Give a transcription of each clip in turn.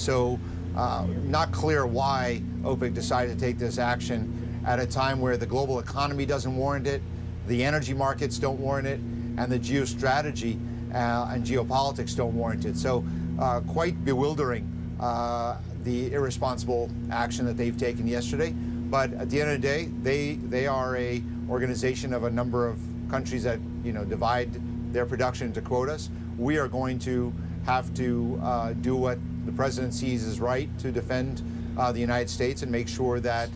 So not clear why OPEC decided to take this action at a time where the global economy doesn't warrant it, the energy markets don't warrant it, and the geostrategy and geopolitics don't warrant it. So quite bewildering, the irresponsible action that they've taken yesterday. But at the end of the day, they are a organization of a number of countries that, you know, divide their production into quotas. We are going to have to do what the president sees as right to defend the United States and make sure that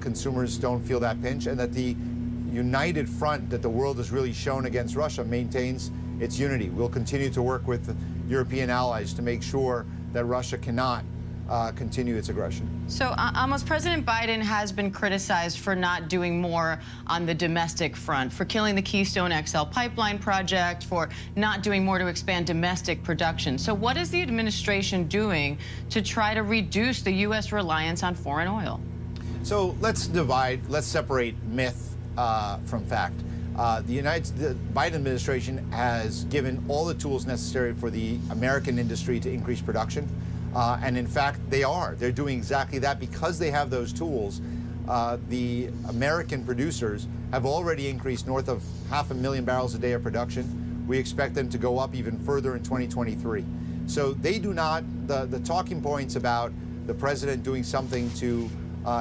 consumers don't feel that pinch, and that the united front that the world has really shown against Russia maintains its unity. We'll continue to work with European allies to make sure that Russia cannot continue its aggression. So, Amos, President Biden has been criticized for not doing more on the domestic front, for killing the Keystone XL pipeline project, for not doing more to expand domestic production. So what is the administration doing to try to reduce the U.S. reliance on foreign oil? So let's separate myth from fact. The Biden administration has given all the tools necessary for the American industry to increase production. And in fact, they're doing exactly that. Because they have those tools, the American producers have already increased north of 500,000 barrels a day of production. We expect them to go up even further in 2023. So they do not, the talking points about the president doing something to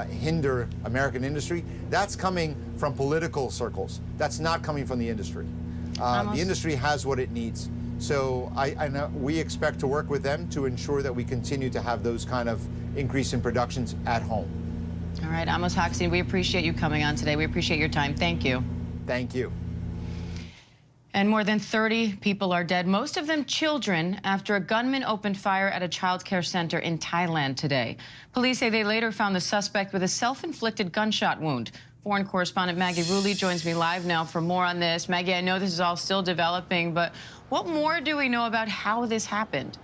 hinder American industry, that's coming from political circles. That's not coming from the industry. The industry has what it needs. So I know we expect to work with them to ensure that we continue to have those kind of increase in productions at home. All right, Amos Hochstein, we appreciate you coming on today. We appreciate your time. Thank you. Thank you. And more than 30 people are dead, most of them children, after a gunman opened fire at a child care center in Thailand today. Police say they later found the suspect with a self-inflicted gunshot wound. Foreign correspondent Maggie Rulli joins me live now for more on this. Maggie, I know this is all still developing, but what more do we know about how this happened?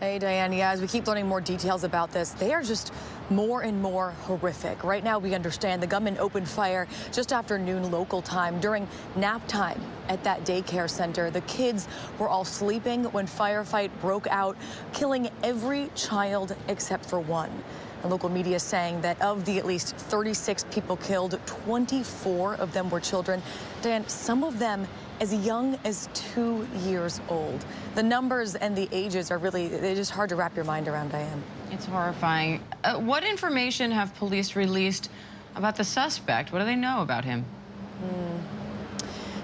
Hey, Diane. Yeah, as we keep learning more details about this, they are just more and more horrific. Right now, we understand the gunman opened fire just after noon local time during nap time at that daycare center. The kids were all sleeping when firefight broke out, killing every child except for one. The local media saying that of the at least 36 people killed, 24 of them were children. Dan, some of them as young as 2 years old. The numbers and the ages are really, they're just hard to wrap your mind around, Diane. It's horrifying. What information have police released about the suspect? What do they know about him?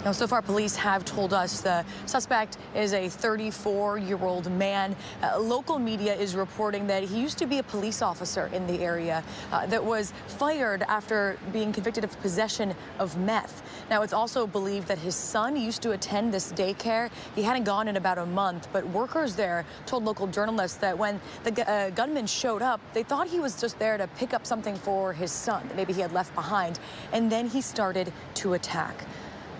Now, so far, police have told us the suspect is a 34-year-old man. Local media is reporting that he used to be a police officer in the area that was fired after being convicted of possession of meth. Now, it's also believed that his son used to attend this daycare. He hadn't gone in about a month, but workers there told local journalists that when the gunman showed up, they thought he was just there to pick up something for his son that maybe he had left behind, and then he started to attack.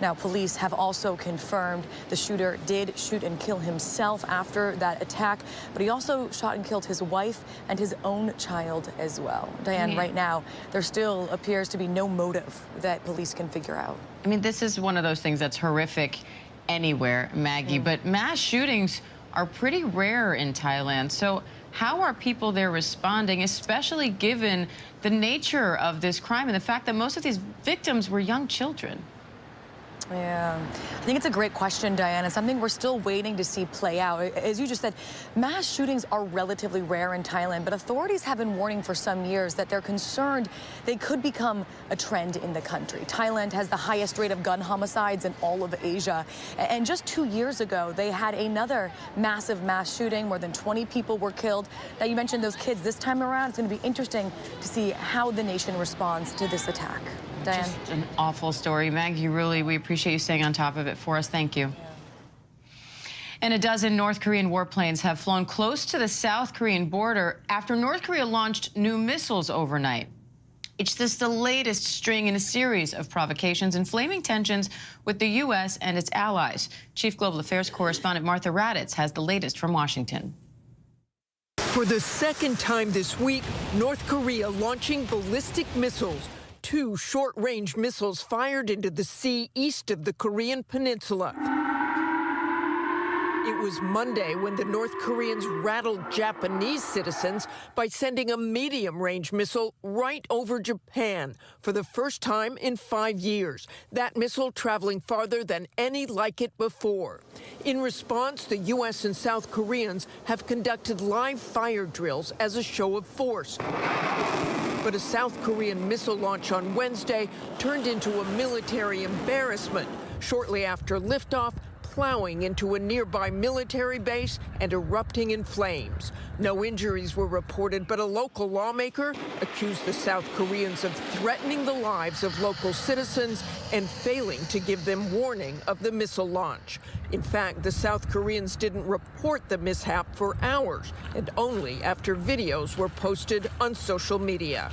Now, police have also confirmed the shooter did shoot and kill himself after that attack, but he also shot and killed his wife and his own child as well. Diane, right now, there still appears to be no motive that police can figure out. I mean, this is one of those things that's horrific anywhere, Maggie, but mass shootings are pretty rare in Thailand. So how are people there responding, especially given the nature of this crime and the fact that most of these victims were young children? Yeah, I think it's a great question, Diana. Something we're still waiting to see play out. As you just said, mass shootings are relatively rare in Thailand, but authorities have been warning for some years that they're concerned they could become a trend in the country. Thailand has the highest rate of gun homicides in all of Asia. And just 2 years ago, they had another massive mass shooting. More than 20 people were killed. Now, you mentioned those kids. This time around, it's going to be interesting to see how the nation responds to this attack. Diane? Just an awful story. Maggie, really, we appreciate you staying on top of it for us. Thank you. And a dozen North Korean warplanes have flown close to the South Korean border after North Korea launched new missiles overnight. It's just the latest string in a series of provocations, inflaming tensions with the U.S. and its allies. Chief Global Affairs correspondent Martha Raddatz has the latest from Washington. For the second time this week, North Korea launching ballistic missiles. 2 short-range missiles fired into the sea east of the Korean peninsula. It was Monday when the North Koreans rattled Japanese citizens by sending a medium-range missile right over Japan for the first time in 5 years. That missile traveling farther than any like it before. In response, the U.S. and South Koreans have conducted live fire drills as a show of force. But a South Korean missile launch on Wednesday turned into a military embarrassment. Shortly after liftoff, plowing into a nearby military base and erupting in flames. No injuries were reported, but a local lawmaker accused the South Koreans of threatening the lives of local citizens and failing to give them warning of the missile launch. In fact, the South Koreans didn't report the mishap for hours, and only after videos were posted on social media.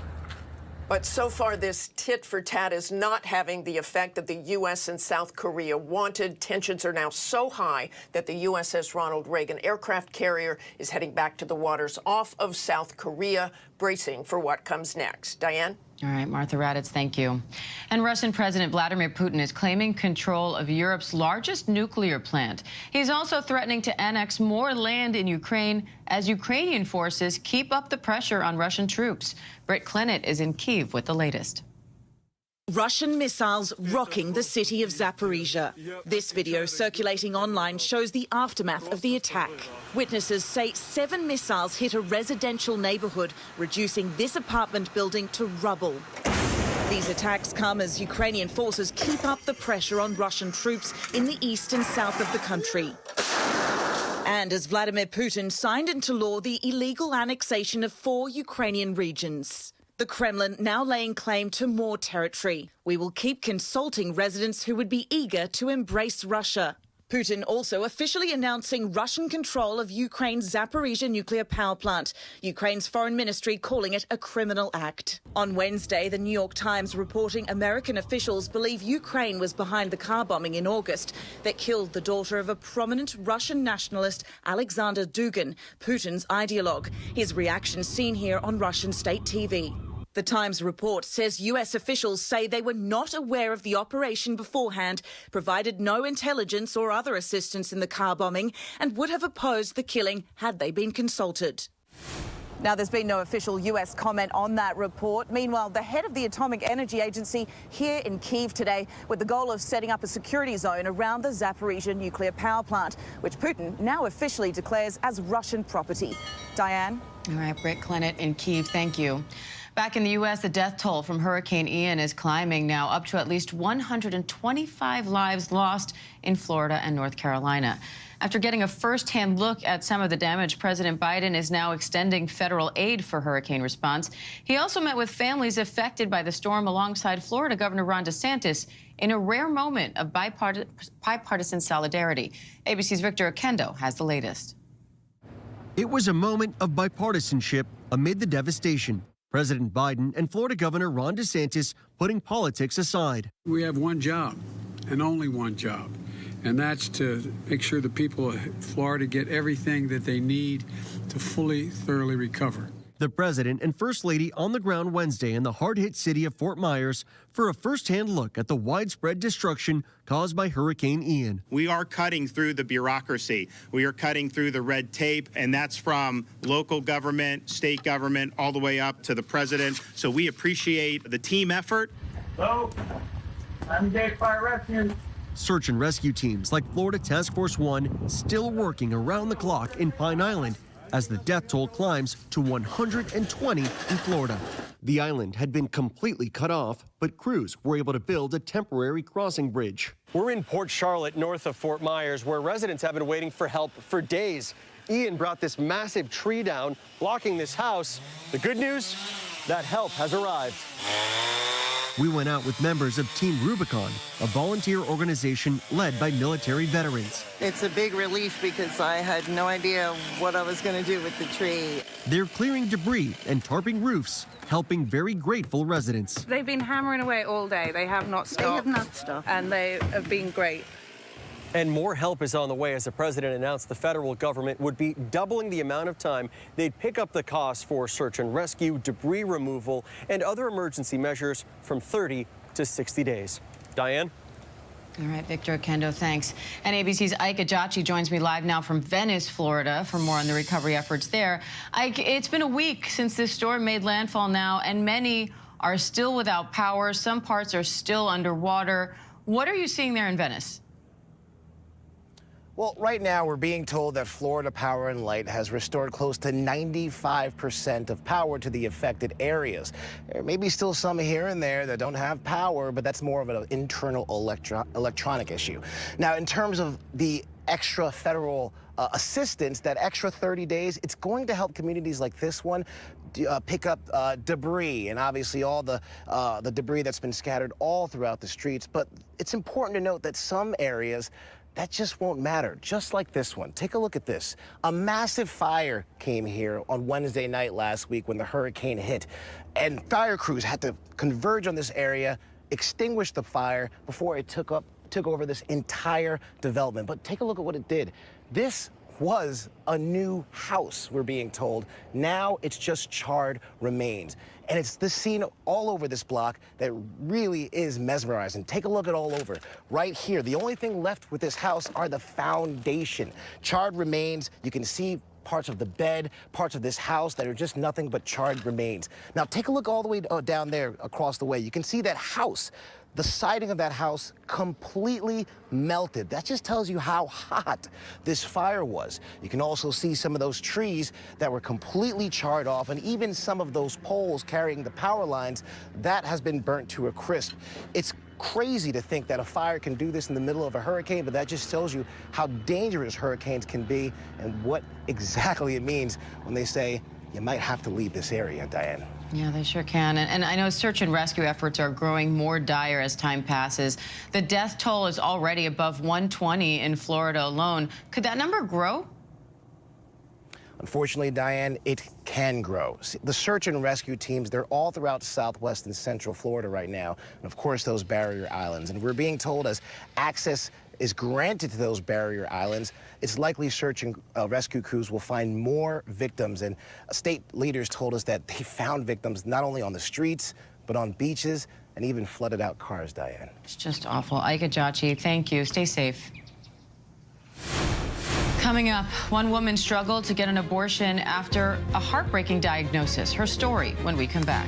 But so far, this tit for tat is not having the effect that the U.S. and South Korea wanted. Tensions are now so high that the USS Ronald Reagan aircraft carrier is heading back to the waters off of South Korea, bracing for what comes next. Diane? All right, Martha Raddatz, thank you. And Russian President Vladimir Putin is claiming control of Europe's largest nuclear plant. He's also threatening to annex more land in Ukraine as Ukrainian forces keep up the pressure on Russian troops. Britt Clennett is in Kyiv with the latest. Russian missiles rocking the city of Zaporizhia. This video circulating online shows the aftermath of the attack. Witnesses say 7 missiles hit a residential neighborhood, reducing this apartment building to rubble. These attacks come as Ukrainian forces keep up the pressure on Russian troops in the east and south of the country. And as Vladimir Putin signed into law the illegal annexation of 4 Ukrainian regions. The Kremlin now laying claim to more territory. We will keep consulting residents who would be eager to embrace Russia. Putin also officially announcing Russian control of Ukraine's Zaporizhia nuclear power plant, Ukraine's foreign ministry calling it a criminal act. On Wednesday, the New York Times reporting American officials believe Ukraine was behind the car bombing in August that killed the daughter of a prominent Russian nationalist, Alexander Dugin, Putin's ideologue. His reaction seen here on Russian state TV. The Times report says US officials say they were not aware of the operation beforehand, provided no intelligence or other assistance in the car bombing, and would have opposed the killing had they been consulted. Now, there's been no official U.S. comment on that report. Meanwhile, the head of the Atomic Energy Agency here in Kyiv today with the goal of setting up a security zone around the Zaporizhia nuclear power plant, which Putin now officially declares as Russian property. Diane? All right, Britt Clennett in Kyiv, thank you. Back in the U.S., the death toll from Hurricane Ian is climbing now, up to at least 125 lives lost in Florida and North Carolina. After getting a first-hand look at some of the damage, President Biden is now extending federal aid for hurricane response. He also met with families affected by the storm alongside Florida Governor Ron DeSantis in a rare moment of bipartisan solidarity. ABC's Victor Oquendo has the latest. It was a moment of bipartisanship amid the devastation. President Biden and Florida Governor Ron DeSantis putting politics aside. We have one job and only one job, and that's to make sure the people of Florida get everything that they need to fully, thoroughly recover. The president and first lady on the ground Wednesday in the hard-hit city of Fort Myers for a first-hand look at the widespread destruction caused by Hurricane Ian. We are cutting through the bureaucracy. We are cutting through the red tape, and that's from local government, state government, all the way up to the president. So we appreciate the team effort. Hello, I'm Jake Fire Rescue. Search and rescue teams like Florida Task Force 1 still working around the clock in Pine Island as the death toll climbs to 120 in Florida. The island had been completely cut off, but crews were able to build a temporary crossing bridge. We're in Port Charlotte, north of Fort Myers, where residents have been waiting for help for days. Ian brought this massive tree down, blocking this house. The good news, that help has arrived. We went out with members of Team Rubicon, a volunteer organization led by military veterans. It's a big relief because I had no idea what I was going to do with the tree. They're clearing debris and tarping roofs, helping very grateful residents. They've been hammering away all day. They have not stopped. They have not stopped. And they have been great. And more help is on the way as the president announced the federal government would be doubling the amount of time they'd pick up the cost for search and rescue, debris removal, and other emergency measures from 30 to 60 days. Diane? All right, Victor Okendo, thanks. And ABC's Ike Ejiochi joins me live now from Venice, Florida, for more on the recovery efforts there. Ike, it's been a week since this storm made landfall now, and many are still without power. Some parts are still underwater. What are you seeing there in Venice? Well, right now we're being told that Florida Power and Light has restored close to 95% of power to the affected areas. There may be still some here and there that don't have power, but that's more of an internal electronic issue. Now, in terms of the extra federal assistance, that extra 30 days, it's going to help communities like this one pick up debris and obviously all the debris that's been scattered all throughout the streets. But it's important to note that some areas, that just won't matter, just like this one. Take a look at this. A massive fire came here on Wednesday night last week when the hurricane hit, and fire crews had to converge on this area, extinguish the fire before it took over this entire development. But take a look at what it did. This was a new house, we're being told. Now it's just charred remains. And it's this scene all over this block that really is mesmerizing. Take a look at all over. Right here, the only thing left with this house are the foundation. Charred remains. You can see parts of the bed, parts of this house that are just nothing but charred remains. Now take a look all the way down there across the way. You can see that house. The siding of that house completely melted. That just tells you how hot this fire was. You can also see some of those trees that were completely charred off, and even some of those poles carrying the power lines, that has been burnt to a crisp. It's crazy to think that a fire can do this in the middle of a hurricane, but that just tells you how dangerous hurricanes can be and what exactly it means when they say you might have to leave this area, Diane. Yeah, they sure can. And I know search and rescue efforts are growing more dire as time passes. The death toll is already above 120 in Florida alone. Could that number grow? Unfortunately, Diane, it can grow. The search and rescue teams, they're all throughout Southwest and Central Florida right now. And of course, those barrier islands. And we're being told as access is granted to those barrier islands, it's likely search and rescue crews will find more victims. And state leaders told us that they found victims not only on the streets, but on beaches and even flooded out cars, Diane. It's just awful. Ike Ejiochi, thank you. Stay safe. Coming up, one woman struggled to get an abortion after a heartbreaking diagnosis. Her story when we come back.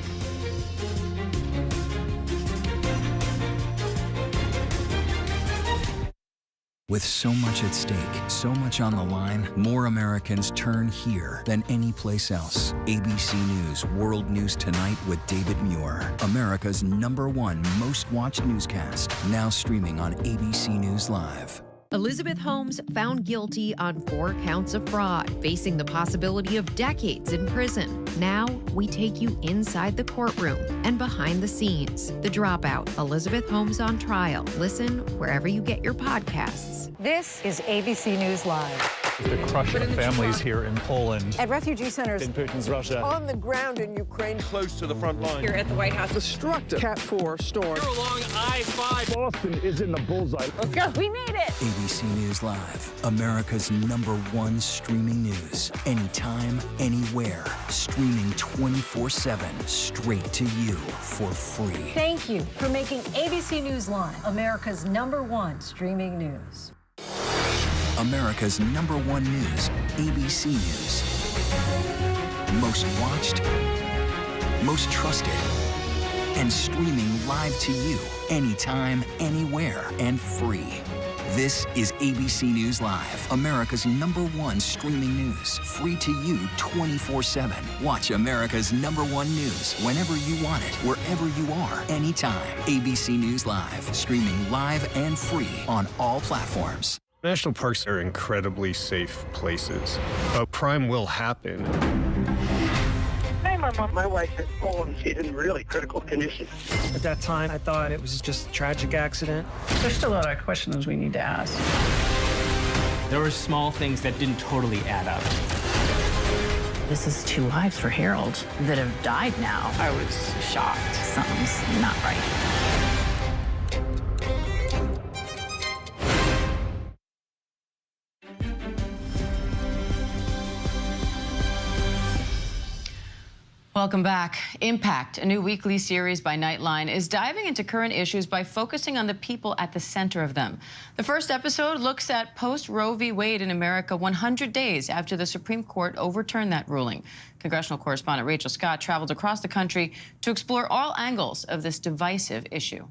With so much at stake, so much on the line, more Americans turn here than any place else. ABC News World News Tonight with David Muir, America's #1 most watched newscast, now streaming on ABC News Live. Elizabeth Holmes found guilty on 4 counts of fraud, facing the possibility of decades in prison. Now, we take you inside the courtroom and behind the scenes. The Dropout, Elizabeth Holmes on Trial. Listen wherever you get your podcasts. This is ABC News Live. The crush of families here in Poland. At refugee centers. In Putin's Russia. On the ground in Ukraine. Close to the front line. Here at the White House. Destructive Cat 4 storm. Here along I-5. Boston is in the bullseye. Let's go. We made it. ABC News Live, America's #1 streaming news. Anytime, anywhere. Streaming 24/7, straight to you for free. Thank you for making ABC News Live America's #1 streaming news. America's #1 news, ABC News. Most watched, most trusted, and streaming live to you anytime, anywhere, and free. This is ABC News Live, America's #1 streaming news, free to you 24/7. Watch America's #1 news whenever you want it, wherever you are, anytime. ABC News Live, streaming live and free on all platforms. National parks are incredibly safe places, but crime will happen. Hey, my wife has fallen. She's in really critical condition. At that time, I thought it was just a tragic accident. There's still a lot of questions we need to ask. There were small things that didn't totally add up. This is 2 lives for Harold that have died now. I was shocked. Something's not right. Welcome back. Impact, a new weekly series by Nightline, is diving into current issues by focusing on the people at the center of them. The first episode looks at post-Roe v. Wade in America 100 days after the Supreme Court overturned that ruling. Congressional correspondent Rachel Scott traveled across the country to explore all angles of this divisive issue.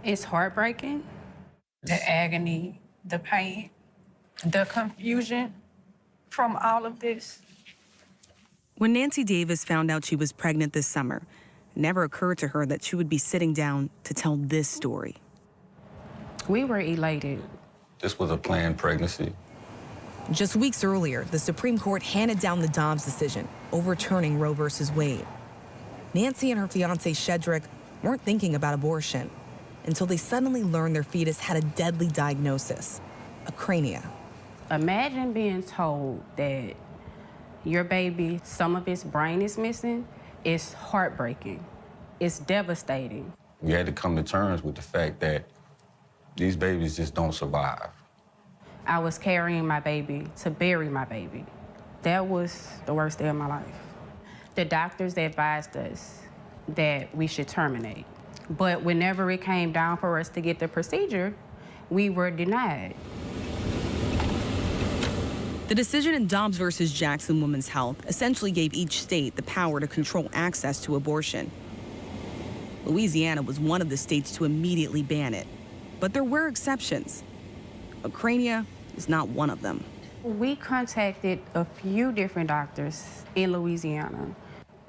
It's heartbreaking. The agony, the pain, the confusion from all of this. When Nancy Davis found out she was pregnant this summer, it never occurred to her that she would be sitting down to tell this story. We were elated. This was a planned pregnancy. Just weeks earlier, the Supreme Court handed down the Dobbs decision, overturning Roe versus Wade. Nancy and her fiancé Shedrick weren't thinking about abortion until they suddenly learned their fetus had a deadly diagnosis, acrania. Imagine being told that your baby, some of its brain is missing. It's heartbreaking. It's devastating. We had to come to terms with the fact that these babies just don't survive. I was carrying my baby to bury my baby. That was the worst day of my life. The doctors advised us that we should terminate. But whenever it came down for us to get the procedure, we were denied. The decision in Dobbs versus Jackson Women's Health essentially gave each state the power to control access to abortion. Louisiana was one of the states to immediately ban it, but there were exceptions. Acrania is not one of them. We contacted a few different doctors in Louisiana.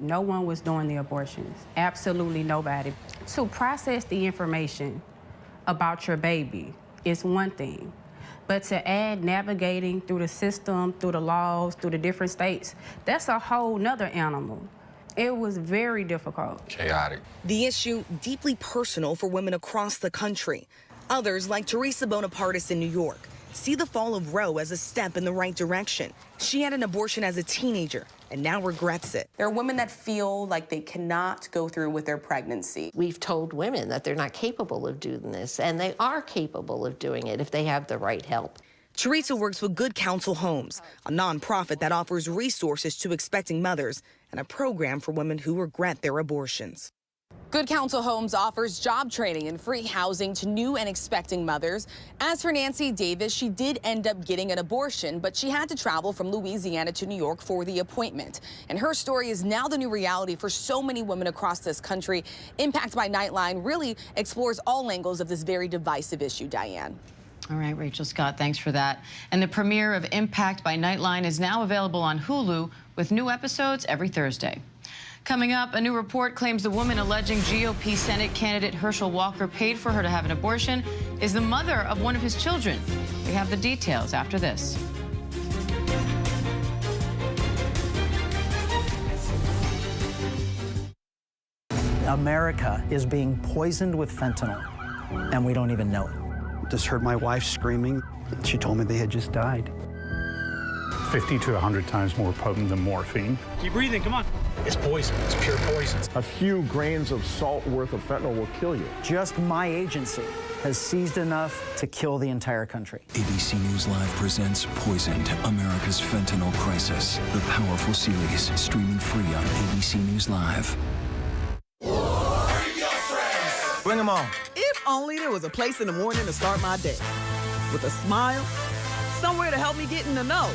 No one was doing the abortions, absolutely nobody. To process the information about your baby is one thing. But to add navigating through the system, through the laws, through the different states, that's a whole nother animal. It was very difficult. Chaotic. The issue deeply personal for women across the country. Others, like Teresa Bonapartis in New York, see the fall of Roe as a step in the right direction. She had an abortion as a teenager and now regrets it. There are women that feel like they cannot go through with their pregnancy. We've told women that they're not capable of doing this, and they are capable of doing it if they have the right help. Teresa works with Good Counsel Homes, a nonprofit that offers resources to expecting mothers and a program for women who regret their abortions. Good Counsel Homes offers job training and free housing to new and expecting mothers. As for Nancy Davis, she did end up getting an abortion, but she had to travel from Louisiana to New York for the appointment. And her story is now the new reality for so many women across this country. Impact by Nightline really explores all angles of this very divisive issue, Diane. All right, Rachel Scott, thanks for that. And the premiere of Impact by Nightline is now available on Hulu with new episodes every Thursday. Coming up, a new report claims the woman alleging GOP Senate candidate Herschel Walker paid for her to have an abortion is the mother of one of his children. We have the details after this. America is being poisoned with fentanyl, and we don't even know it. Just heard my wife screaming. She told me they had just died. 50 to 100 times more potent than morphine. Keep breathing, come on. It's poison, it's pure poison. A few grains of salt worth of fentanyl will kill you. Just my agency has seized enough to kill the entire country. ABC News Live presents Poisoned, America's Fentanyl Crisis. The powerful series, streaming free on ABC News Live. Bring them on. If only there was a place in the morning to start my day. With a smile, somewhere to help me get in the know.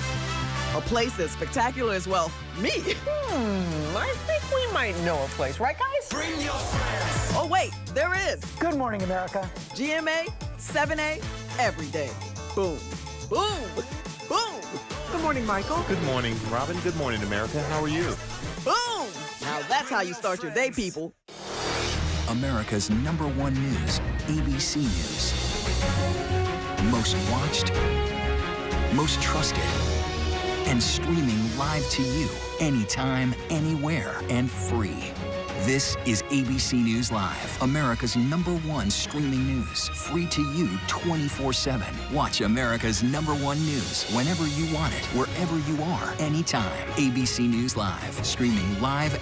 A place as spectacular as, well, me. I think we might know a place, right, guys? Bring your friends. Oh, wait, there is. Good morning, America. GMA, 7A, every day. Boom, boom, boom. Good morning, Michael. Good morning, Robin. Good morning, America. How are you? Boom. Now that's how you start your day, people. America's #1 news, ABC News. Most watched, most trusted, and streaming live to you anytime, anywhere, and free. This is ABC News Live, America's #1 streaming news. Free to you 24/7. Watch America's #1 news whenever you want it, wherever you are, anytime. ABC News Live, streaming live